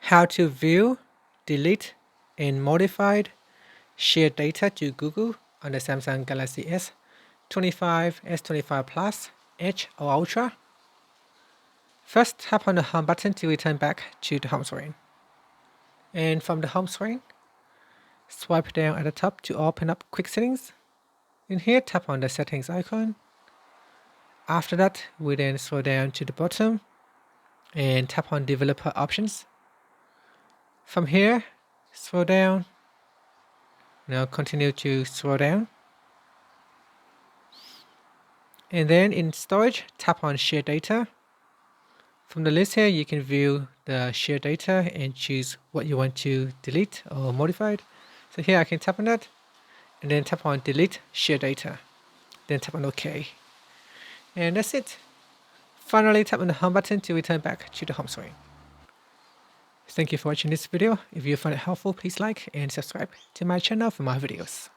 How to view, delete, and modify shared data to Google on the Samsung Galaxy S25, S25 Plus, Edge, or Ultra. First, tap on the Home button to return back to the home screen. And from the home screen, swipe down at the top to open up Quick Settings. In here, tap on the Settings icon. After that, we then scroll down to the bottom and tap on Developer Options. From here, scroll down. Now continue to scroll down. And then in Storage, tap on Share Data. From the list here, you can view the shared data and choose what you want to delete or modify. So here I can tap on that and then tap on Delete Shared Data. Then tap on OK. And that's it. Finally, tap on the Home button to return back to the home screen. Thank you for watching this video. If you found it helpful, please like and subscribe to my channel for more videos.